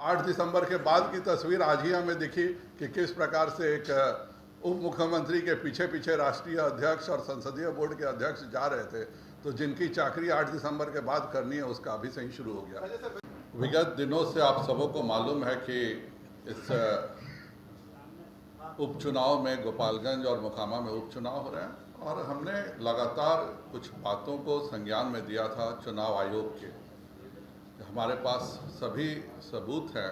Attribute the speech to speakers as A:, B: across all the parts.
A: 8 दिसंबर के बाद की तस्वीर आज ही हमें दिखी कि किस प्रकार से एक उप मुख्यमंत्री के पीछे पीछे राष्ट्रीय अध्यक्ष और संसदीय बोर्ड के अध्यक्ष जा रहे थे, तो जिनकी चाकरी 8 दिसंबर के बाद करनी है उसका अभी से ही शुरू हो गया। विगत दिनों से आप सबों को मालूम है कि इस उपचुनाव में गोपालगंज और मोकामा में उपचुनाव हो रहे हैं और हमने लगातार कुछ बातों को संज्ञान में दिया था चुनाव आयोग के। हमारे पास सभी सबूत हैं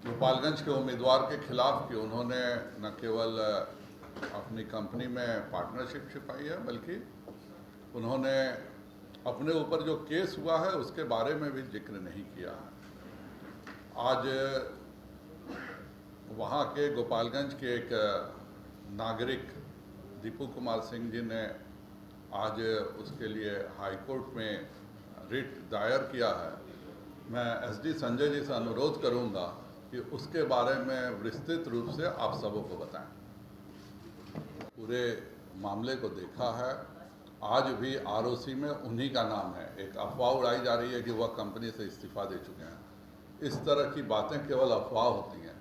A: गोपालगंज के उम्मीदवार के खिलाफ कि उन्होंने न केवल अपनी कंपनी में पार्टनरशिप छिपाई है, बल्कि उन्होंने अपने ऊपर जो केस हुआ है उसके बारे में भी जिक्र नहीं किया है। आज वहाँ के गोपालगंज के एक नागरिक दीपू कुमार सिंह जी ने आज उसके लिए हाई कोर्ट में रिट दायर किया है। मैं एसडी संजय जी से अनुरोध करूंगा कि उसके बारे में विस्तृत रूप से आप सबों को बताएं। पूरे मामले को देखा है, आज भी आरओसी में उन्हीं का नाम है। एक अफवाह उड़ाई जा रही है कि वह कंपनी से इस्तीफा दे चुके हैं। इस तरह की बातें केवल अफवाह होती हैं।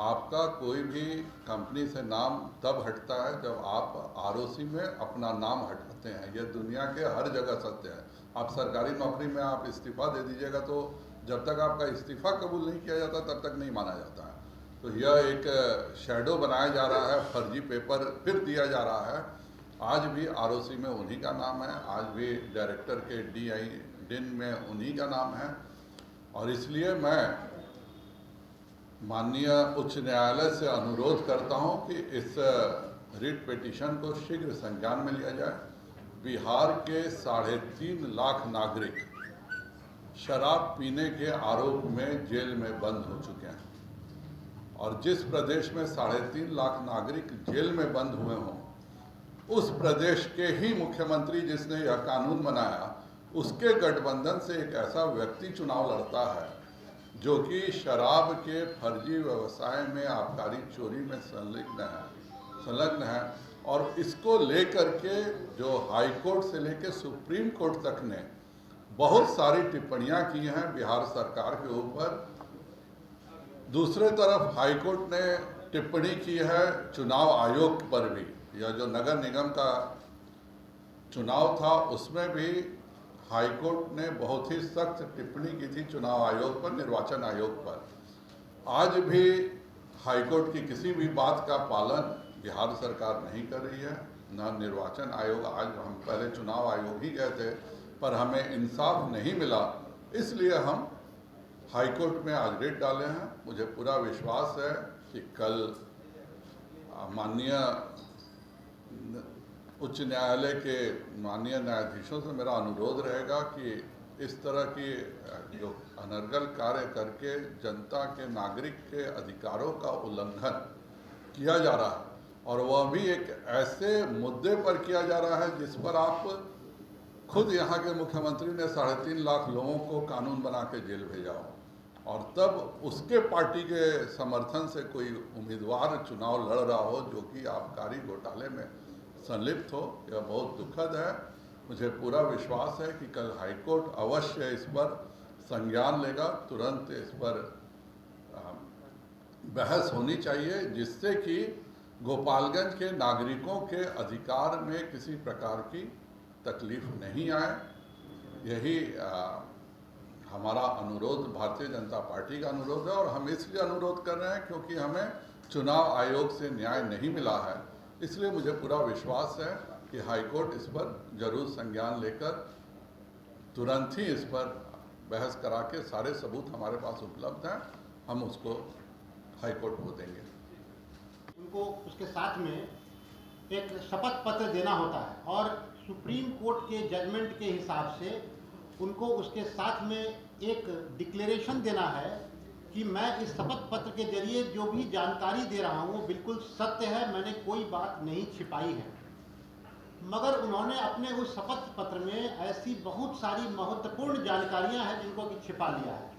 A: आपका कोई भी कंपनी से नाम तब हटता है जब आप आरओसी में अपना नाम हटाते हैं। यह दुनिया के हर जगह सत्य है। आप सरकारी नौकरी में आप इस्तीफा दे दीजिएगा तो जब तक आपका इस्तीफा कबूल नहीं किया जाता तब तक नहीं माना जाता है। तो यह एक शैडो बनाया जा रहा है, फर्जी पेपर फिर दिया जा रहा है। आज भी आरओसी में उन्हीं का नाम है, आज भी डायरेक्टर के डिन में उन्हीं का नाम है। और इसलिए मैं माननीय उच्च न्यायालय से अनुरोध करता हूं कि इस रिट पिटीशन को शीघ्र संज्ञान में लिया जाए। बिहार के 3.5 लाख नागरिक शराब पीने के आरोप में जेल में बंद हो चुके हैं और जिस प्रदेश में 3.5 लाख नागरिक जेल में बंद हुए हों, उस प्रदेश के ही मुख्यमंत्री जिसने यह कानून बनाया, उसके गठबंधन से एक ऐसा व्यक्ति चुनाव लड़ता है जो कि शराब के फर्जी व्यवसाय में, आबकारी चोरी में संलग्न है। और इसको लेकर के जो हाई कोर्ट से लेकर सुप्रीम कोर्ट तक ने बहुत सारी टिप्पणियां की हैं बिहार सरकार के ऊपर। दूसरे तरफ हाई कोर्ट ने टिप्पणी की है चुनाव आयोग पर भी। यह जो नगर निगम का चुनाव था उसमें भी हाई कोर्ट ने बहुत ही सख्त टिप्पणी की थी चुनाव आयोग पर, निर्वाचन आयोग पर। आज भी हाई कोर्ट की किसी भी बात का पालन बिहार सरकार नहीं कर रही है, न निर्वाचन आयोग। आज हम पहले चुनाव आयोग ही गए थे पर हमें इंसाफ नहीं मिला, इसलिए हम हाई कोर्ट में आज रिट डाले हैं। मुझे पूरा विश्वास है कि कल माननीय उच्च न्यायालय के माननीय न्यायाधीशों से मेरा अनुरोध रहेगा कि इस तरह की जो अनर्गल कार्य करके जनता के, नागरिक के अधिकारों का उल्लंघन किया जा रहा है और वह भी एक ऐसे मुद्दे पर किया जा रहा है जिस पर आप खुद यहाँ के मुख्यमंत्री ने 3.5 लाख लोगों को कानून बना के जेल भेजा हो और तब उसके पार्टी के समर्थन से कोई उम्मीदवार चुनाव लड़ रहा हो जो कि आबकारी घोटाले में संलिप्त हो। यह बहुत दुखद है। मुझे पूरा विश्वास है कि कल हाईकोर्ट अवश्य इस पर संज्ञान लेगा, तुरंत इस पर बहस होनी चाहिए जिससे कि गोपालगंज के नागरिकों के अधिकार में किसी प्रकार की तकलीफ नहीं आए। यही हमारा अनुरोध, भारतीय जनता पार्टी का अनुरोध है और हम इसलिए अनुरोध कर रहे हैं क्योंकि हमें चुनाव आयोग से न्याय नहीं मिला है। इसलिए मुझे पूरा विश्वास है कि हाईकोर्ट इस पर जरूर संज्ञान लेकर तुरंत ही इस पर बहस करा के, सारे सबूत हमारे पास उपलब्ध हैं, हम उसको हाईकोर्ट को देंगे।
B: उनको उसके साथ में एक शपथ पत्र देना होता है और सुप्रीम कोर्ट के जजमेंट के हिसाब से उनको उसके साथ में एक डिक्लेरेशन देना है कि मैं इस शपथ पत्र के जरिए जो भी जानकारी दे रहा हूँ वो बिल्कुल सत्य है, मैंने कोई बात नहीं छिपाई है। मगर उन्होंने अपने उस शपथ पत्र में ऐसी बहुत सारी महत्वपूर्ण जानकारियां हैं जिनको कि छिपा लिया है।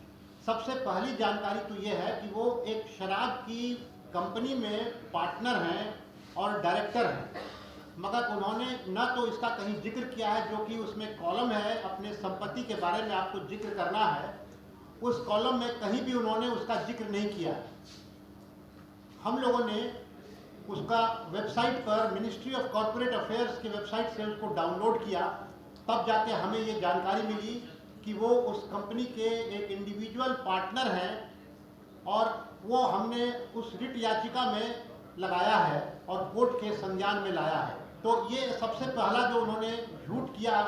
B: सबसे पहली जानकारी तो ये है कि वो एक शराब की कंपनी में पार्टनर हैं और डायरेक्टर हैं, मगर उन्होंने न तो इसका कहीं जिक्र किया है, जो कि उसमें कॉलम है अपने संपत्ति के बारे में आपको जिक्र करना है, उस कॉलम में कहीं भी उन्होंने उसका जिक्र नहीं किया। हम लोगों ने उसका वेबसाइट पर मिनिस्ट्री ऑफ कॉर्पोरेट अफेयर्स के वेबसाइट से उसको डाउनलोड किया, तब जाके हमें ये जानकारी मिली कि वो उस कंपनी के एक इंडिविजुअल पार्टनर हैं और वो हमने उस रिट याचिका में लगाया है और कोर्ट के संज्ञान में लाया है। तो ये सबसे पहला जो उन्होंने झूठ किया,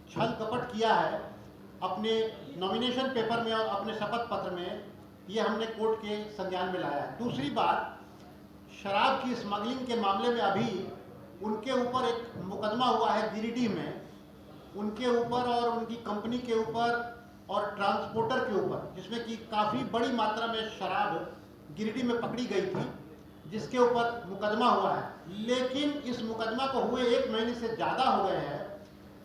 B: छल कपट किया है अपने नॉमिनेशन पेपर में और अपने शपथ पत्र में, ये हमने कोर्ट के संज्ञान में लाया है। दूसरी बात, शराब की स्मगलिंग के मामले में अभी उनके ऊपर एक मुकदमा हुआ है गिरिडीह में, उनके ऊपर और उनकी कंपनी के ऊपर और ट्रांसपोर्टर के ऊपर, जिसमें कि काफ़ी बड़ी मात्रा में शराब गिरिडीह में पकड़ी गई थी, जिसके ऊपर मुकदमा हुआ है। लेकिन इस मुकदमा को हुए 1 महीने से ज़्यादा हो गए हैं,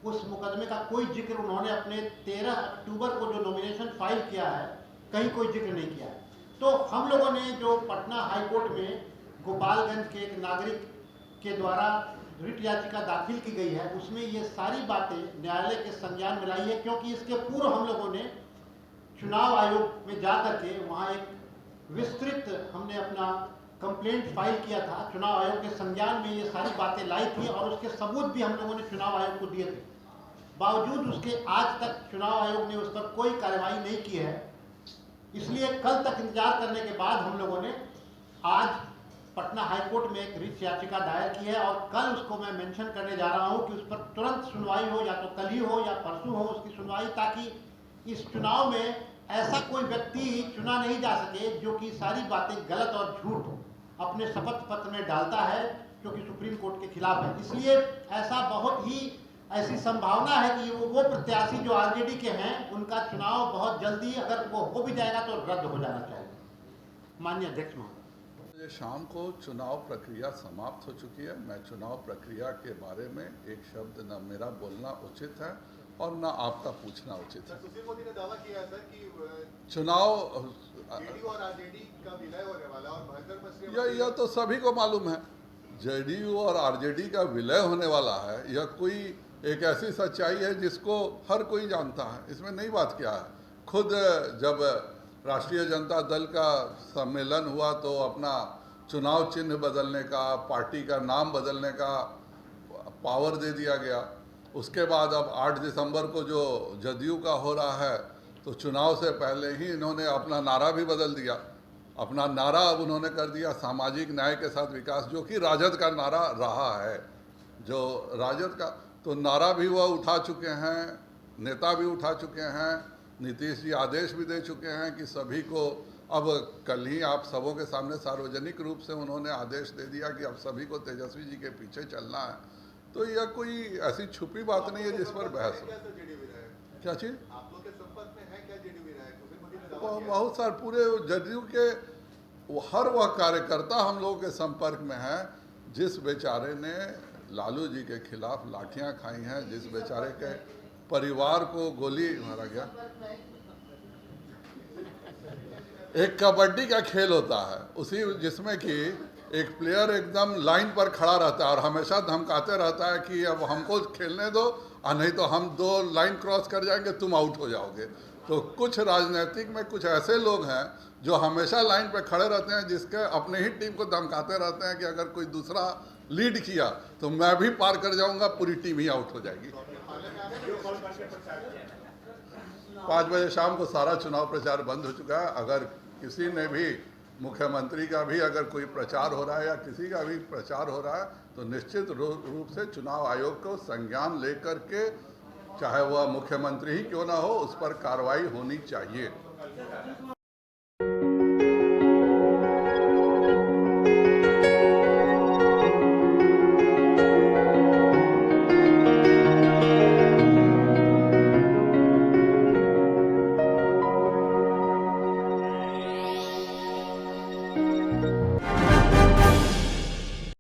B: उस मुकदमे का कोई जिक्र उन्होंने अपने 13 अक्टूबर को जो नॉमिनेशन फाइल किया है, कहीं कोई जिक्र नहीं किया है। तो हम लोगों ने जो पटना हाई कोर्ट में गोपालगंज के एक नागरिक के द्वारा रिट याचिका दाखिल की गई है, उसमें ये सारी बातें न्यायालय के संज्ञान में लाई है, क्योंकि इसके पूर्व हम लोगों ने चुनाव आयोग में जा करके वहाँ एक विस्तृत हमने अपना कंप्लेंट फाइल किया था। चुनाव आयोग के संज्ञान में ये सारी बातें लाई थी और उसके सबूत भी हम लोगों ने चुनाव आयोग को दिए थे। बावजूद उसके आज तक चुनाव आयोग ने उस पर कोई कार्रवाई नहीं की है। इसलिए कल तक इंतजार करने के बाद हम लोगों ने आज पटना हाई कोर्ट में एक रिट याचिका दायर की है और कल उसको मैं मेंशन करने जा रहा हूं कि उस पर तुरंत सुनवाई हो, या तो कल ही हो या परसों हो उसकी सुनवाई, ताकि इस चुनाव में ऐसा कोई व्यक्ति चुना नहीं जा सके जो कि सारी बातें गलत और झूठ अपने शपथ पत्र में डालता है, जो कि सुप्रीम कोर्ट के खिलाफ है। इसलिए ऐसी संभावना है कि वो प्रत्याशी जो आरजेडी के हैं, उनका चुनाव बहुत जल्दी, अगर वो हो भी जाएगा तो रद्द हो जाना चाहिए। माननीय अध्यक्ष महोदय,
A: शाम को चुनाव प्रक्रिया समाप्त हो चुकी है। मैं चुनाव प्रक्रिया के बारे में एक शब्द न मेरा बोलना उचित है और न आपका पूछना उचित है।
C: सुशील मोदी ने दावा किया है सर कि
A: चुनाव
C: जेडीयू और आरजेडी का विलय होने वाला और भयंकर
A: यह तो सभी को मालूम है, जेडीयू और आरजेडी का विलय होने वाला है। यह कोई एक ऐसी सच्चाई है जिसको हर कोई जानता है, इसमें नई बात क्या है। खुद जब राष्ट्रीय जनता दल का सम्मेलन हुआ तो अपना चुनाव चिन्ह बदलने का, पार्टी का नाम बदलने का पावर दे दिया गया। उसके बाद अब 8 दिसंबर को जो जदयू का हो रहा है, तो चुनाव से पहले ही इन्होंने अपना नारा भी बदल दिया। अपना नारा अब उन्होंने कर दिया सामाजिक न्याय के साथ विकास, जो कि राजद का नारा रहा है। जो राजद का तो नारा भी वह उठा चुके हैं, नेता भी उठा चुके हैं, नीतीश जी आदेश भी दे चुके हैं कि सभी को, अब कल ही आप सबों के सामने सार्वजनिक रूप से उन्होंने आदेश दे दिया कि अब सभी को तेजस्वी जी के पीछे चलना है। तो यह कोई ऐसी छुपी बात नहीं है जिस पर बहस हो। क्या चीज़?
C: आप लोग के संपर्क में है क्या जेडीयू विधायक?
A: बहुत सारे पूरे जदयू के हर वह कार्यकर्ता हम लोगों के संपर्क में है जिस बेचारे ने लालू जी के खिलाफ लाठियां खाई हैं, जिस बेचारे के परिवार को गोली मारा गया। एक कबड्डी का खेल होता है, उसी जिसमें कि एक प्लेयर एकदम लाइन पर खड़ा रहता है और हमेशा धमकाते रहता है कि अब हमको खेलने दो, और नहीं तो हम 2 लाइन क्रॉस कर जाएंगे, तुम आउट हो जाओगे। तो कुछ राजनीतिक में कुछ ऐसे लोग हैं जो हमेशा लाइन पर खड़े रहते हैं, जिसके अपने ही टीम को धमकाते रहते हैं कि अगर कोई दूसरा लीड किया तो मैं भी पार कर जाऊंगा, पूरी टीम ही आउट हो जाएगी। 5 बजे शाम को सारा चुनाव प्रचार बंद हो चुका है। अगर किसी ने भी, मुख्यमंत्री का भी अगर कोई प्रचार हो रहा है या किसी का भी प्रचार हो रहा है, तो निश्चित रूप से चुनाव आयोग को संज्ञान लेकर के, चाहे वह मुख्यमंत्री ही क्यों ना हो, उस पर कार्रवाई होनी चाहिए।